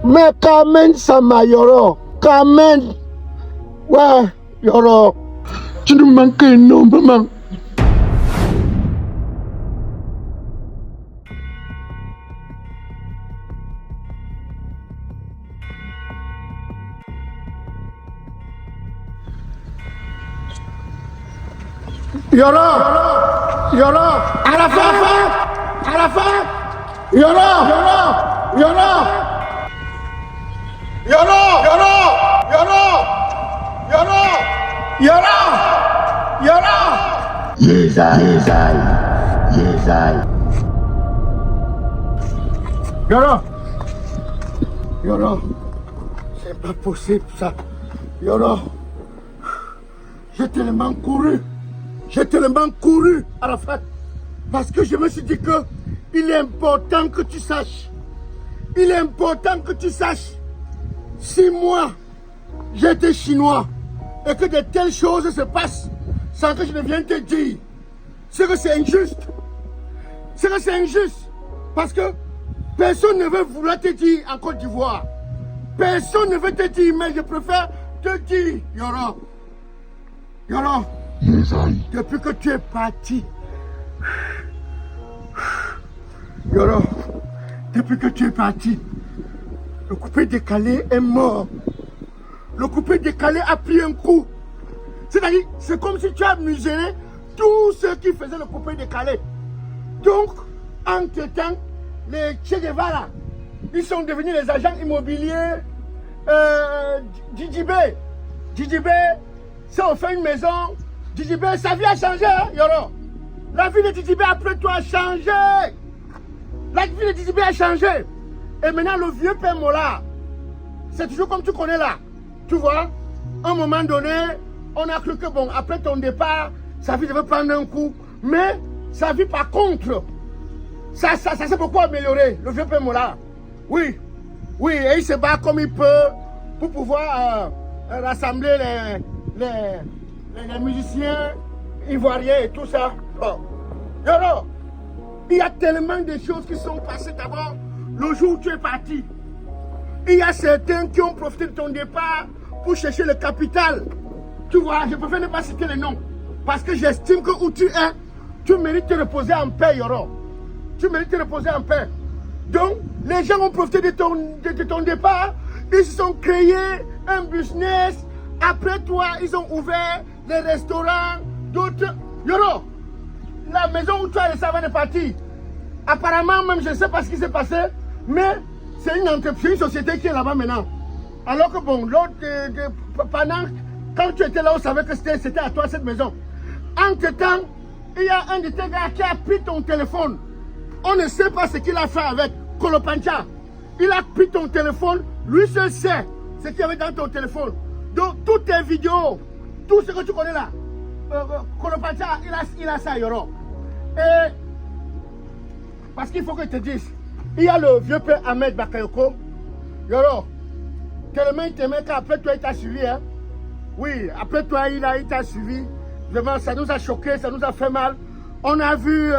Mais Carmen Sama, Yoro. Carmen. Ouais, Yoro. Tu nous manques énormément. Yoro, Yoro, à la fin, Yoro, Yezai. Yoro, c'est pas possible ça. Yoro, j'ai tellement couru à la fin. Parce que je me suis dit que il est important que tu saches. Si moi, j'étais chinois et que de telles choses se passent sans que je ne vienne te dire, c'est que c'est injuste. Parce que personne ne veut vouloir te dire en Côte d'Ivoire. Personne ne veut te dire, mais je préfère te dire, Yoro. Depuis que tu es parti, Yoro, le coupé décalé est mort. Le coupé décalé a pris un coup. C'est-à-dire, c'est comme si tu as muselé tous ceux qui faisaient le coupé décalé. Donc, entre-temps, les Che Guevara, ils sont devenus les agents immobiliers Djidjibé. Djidjibé, si on fait une maison, Djidjibé, sa vie a changé, hein, Yoro. La vie de Djidjibé après toi a changé. Et maintenant, le vieux père Mola, c'est toujours comme tu connais là. Tu vois, à un moment donné, on a cru que bon, après ton départ, sa vie devait prendre un coup. Mais sa vie, par contre, ça s'est beaucoup amélioré, le vieux père Mola. Oui, et il se bat comme il peut pour pouvoir rassembler les musiciens ivoiriens et tout ça. Bon. Yoro, il y a tellement de choses qui sont passées d'abord le jour où tu es parti. Il y a certains qui ont profité de ton départ pour chercher le capital. Tu vois, je préfère ne pas citer les noms. Parce que j'estime que où tu es, tu mérites de te reposer en paix, Yoro. Donc, les gens ont profité de ton départ. Ils se sont créés un business. Après toi, ils ont ouvert des restaurants, d'autres. Yoro, la maison où tu as laissé avant de partir, apparemment, même je ne sais pas ce qui s'est passé, mais c'est une entreprise, une société qui est là-bas maintenant. Alors que bon, l'autre, quand tu étais là, on savait que c'était à toi cette maison. Entre-temps, il y a un de tes gars qui a pris ton téléphone. On ne sait pas ce qu'il a fait avec Kolopancha. Il a pris ton téléphone, lui seul sait ce qu'il y avait dans ton téléphone. Donc, toutes tes vidéos, tout ce que tu connais là, Kolopancha, il a ça, Yoro. Et, parce qu'il faut que je te dise, il y a le vieux père Ahmed Bakayoko. Yoro, tellement il t'aimait qu'après toi, il t'a suivi. Hein? Oui, après toi, il t'a suivi. Vraiment, ça nous a choqué, ça nous a fait mal. On a vu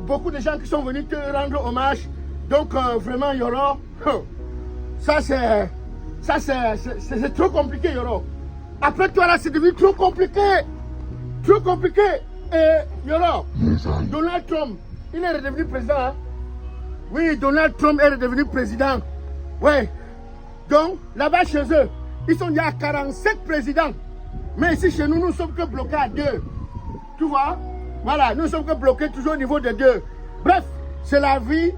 beaucoup de gens qui sont venus te rendre hommage. Donc, vraiment, Yoro, ça c'est trop compliqué, Yoro. Après toi, là, c'est devenu trop compliqué. Et, Yoro, Donald Trump, il est redevenu président. Hein? Oui, Donald Trump est redevenu président. Oui. Donc, là-bas, chez eux, ils sont déjà à 47 présidents. Mais ici, chez nous, nous ne sommes que bloqués à 2. Tu vois? Voilà, nous sommes que bloqués toujours au niveau de 2. Bref, c'est la vie,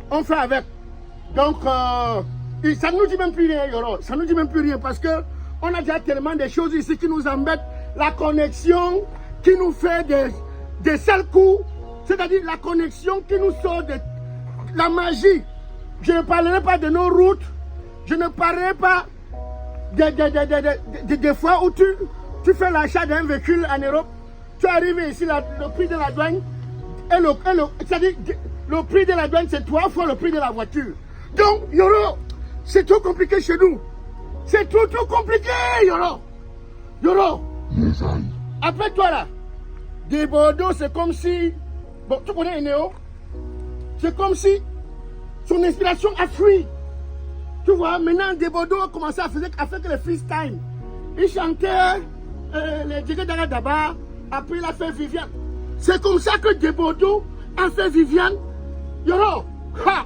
on fait avec. Donc, ça ne nous dit même plus rien, Yoro. Ça ne nous dit même plus rien parce que on a déjà tellement de choses ici qui nous embêtent. La connexion qui nous fait des sales coups. C'est-à-dire la connexion qui nous sort de la magie. Je ne parlerai pas de nos routes. Je ne parlerai pas des fois où tu fais l'achat d'un véhicule en Europe. Tu arrives ici, le prix de la douane. C'est-à-dire, le prix de la douane, c'est 3 fois le prix de la voiture. Donc, Yoro, c'est trop compliqué chez nous. C'est trop compliqué, Yoro. Yoro. Après toi, là, des Bordeaux, c'est comme si... Bon, tu connais Enéo? C'est comme si son inspiration a fui. Tu vois, maintenant, Debodo a commencé à faire le freestyle. Il chantait les Djigé Daba, après il a fait Viviane. C'est comme ça que Debodo a fait Viviane. Yoro, ha!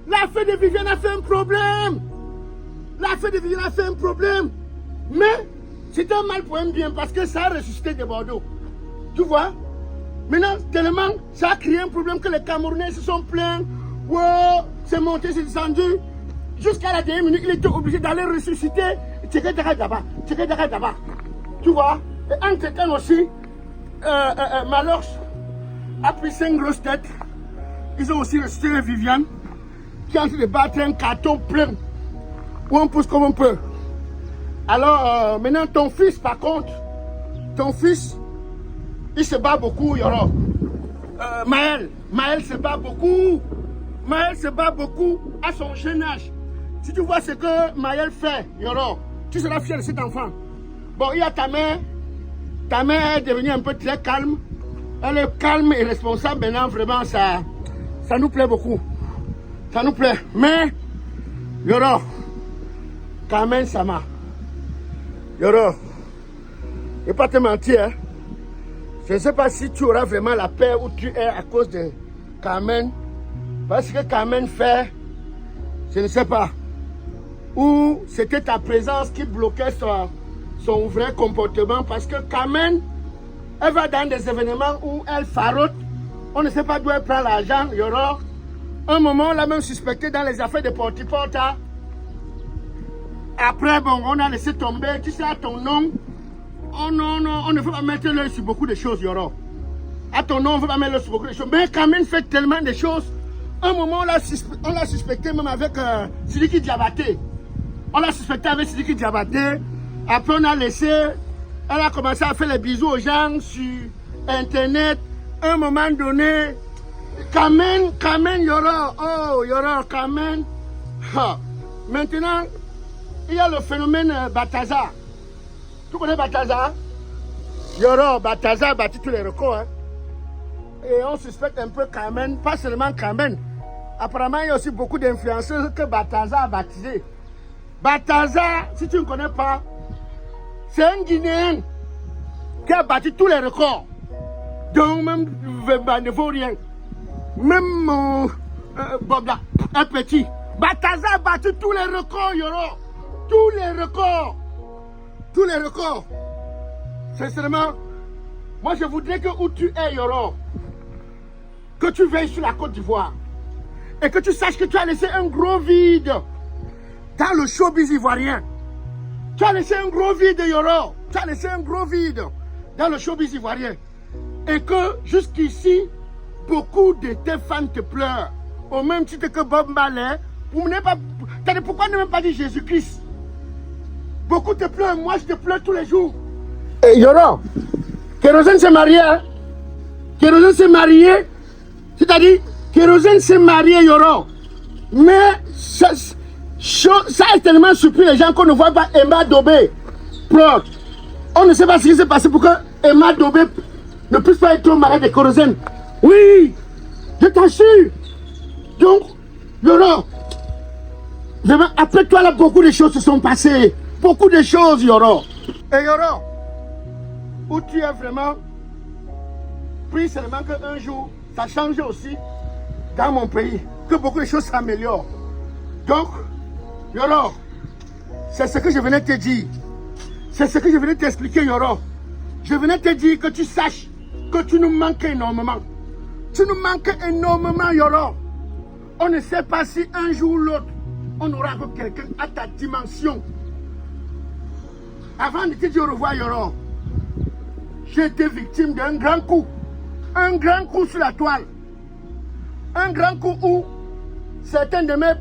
L'affaire de Viviane a fait un problème. L'affaire de Viviane a fait un problème. Mais c'est un mal pour un bien parce que ça a ressuscité Debodo. Tu vois? Maintenant, tellement, ça a créé un problème que les Camerounais se sont plaints. Wow, c'est monté, c'est descendu. Jusqu'à la dernière minute, il était obligé d'aller ressusciter Djigé Daba. Tu vois? Et entre-temps aussi, Malox a pris 5 grosses têtes. Ils ont aussi ressuscité Viviane, qui est en train de battre un carton plein, où on pousse comme on peut. Alors, maintenant, ton fils, par contre, ton fils, il se bat beaucoup, Yoro. Maël se bat beaucoup. Maël se bat beaucoup à son jeune âge. Si tu vois ce que Maël fait, Yoro, tu seras fier de cet enfant. Bon, il y a ta mère. Ta mère est devenue un peu très calme. Elle est calme et responsable. Maintenant, vraiment, ça nous plaît beaucoup. Ça nous plaît. Mais, Yoro, Carmen Sama. Yoro, je ne vais pas te mentir. Hein. Je ne sais pas si tu auras vraiment la paix où tu es à cause de Carmen. Parce que Carmen fait, je ne sais pas. Ou c'était ta présence qui bloquait son vrai comportement. Parce que Carmen, elle va dans des événements où elle farote. On ne sait pas d'où elle prend l'argent. Yoro. Un moment, on l'a même suspecté dans les affaires de Portiporta. Après, bon, on a laissé tomber. Tu sais, à ton nom, oh non, non, on ne veut pas mettre l'œil sur beaucoup de choses, Yoro. À ton nom, on ne veut pas mettre l'œil sur beaucoup de choses. Mais Carmen fait tellement de choses. Un moment, on l'a suspecté même avec Sidiki Diabaté. On l'a suspecté avec Sidiki Diabaté. Après, on a laissé. Elle a commencé à faire les bisous aux gens sur Internet. À un moment donné, Carmen, Yoro. Oh, Yoro, Carmen. Ha. Maintenant, il y a le phénomène Bataza. Tu connais Bataza? Yoro, Bataza a battu tous les records. Hein? Et on suspecte un peu Carmen, pas seulement Carmen. Apparemment, il y a aussi beaucoup d'influenceurs que Bataza a baptisé. Bataza, si tu ne connais pas, c'est un Guinéen qui a battu tous les records. Donc, même ne vaut rien. Même un petit. Bataza a battu tous les records, Yoro. Tous les records. Tous les records. Sincèrement, moi je voudrais que où tu es, Yoro, que tu veilles sur la Côte d'Ivoire. Et que tu saches que tu as laissé un gros vide dans le showbiz ivoirien. Tu as laissé un gros vide, Yoro. Tu as laissé un gros vide dans le showbiz ivoirien. Et que jusqu'ici, beaucoup de tes fans te pleurent. Au même titre que Bob Marley. Pourquoi ne même pas dire Jésus-Christ? Beaucoup te pleurent, moi je te pleure tous les jours. Et Yoro, Kérosène s'est marié. Hein? Kérosène s'est marié. C'est-à-dire, Kérosène s'est marié, Yoro. Mais ça a tellement surpris les gens qu'on ne voit pas Emma Dobé. On ne sait pas ce qui s'est passé pour que Emma Dobé ne puisse pas être mariée de Kérosène. Oui, je t'assure. Donc, Yoro, après toi, là, beaucoup de choses se sont passées. Beaucoup de choses, Yoro. Et Yoro, où tu es vraiment pris seulement qu'un jour, ça change aussi dans mon pays. Que beaucoup de choses s'améliorent. Donc, Yoro, c'est ce que je venais te dire. C'est ce que je venais t'expliquer, Yoro. Je venais te dire que tu saches que tu nous manques énormément. Tu nous manques énormément, Yoro. On ne sait pas si un jour ou l'autre, on aura quelqu'un à ta dimension. Avant de te dire au revoir, Yoro, j'ai été victime d'un grand coup. Un grand coup sur la toile. Un grand coup où certains de mes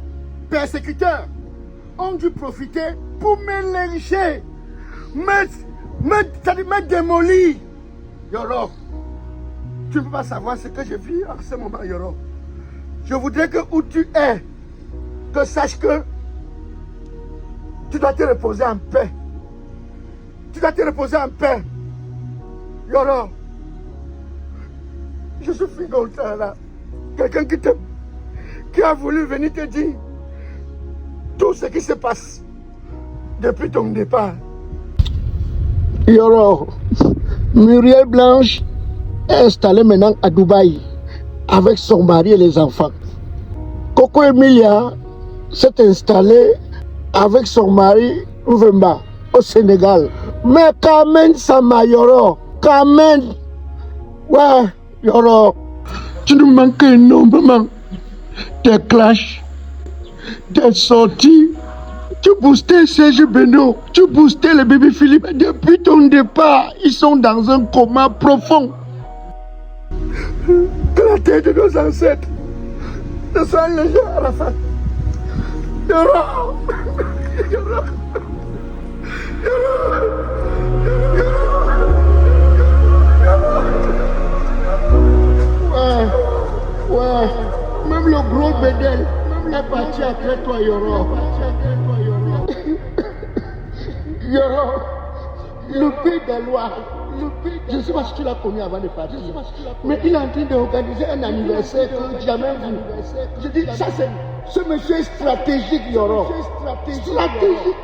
persécuteurs ont dû profiter pour me lyncher, me démolir. Yoro, tu ne peux pas savoir ce que je vis en ce moment, Yoro. Je voudrais que où tu es, que sache que tu dois te reposer en paix. Tu dois te reposer en paix. Yoro, je suis frigoté là. Quelqu'un qui a voulu venir te dire tout ce qui se passe depuis ton départ. Yoro, Muriel Blanche est installée maintenant à Dubaï avec son mari et les enfants. Coco Emilia s'est installée avec son mari Ouvemba au Sénégal. Mais Carmen Sama, Yoro, Carmen, ouais, Yoro, tu nous manques énormément. Des clashs, des sorties. Tu boostais Serge Beno, tu boostais le bébé Philippe. Depuis ton départ, ils sont dans un coma profond. Que la tête de nos ancêtres ne soit légère à la fin. Yoro, Yoro, ouais, même le gros bédel est parti après toi, Yoro. Yoro, le pays des lois, je ne sais pas si tu l'as connu avant de partir, mais il est en train d'organiser un anniversaire que tu n'as jamais vu. Je dis, ça c'est, ce monsieur est stratégique, Yoro. Stratégique.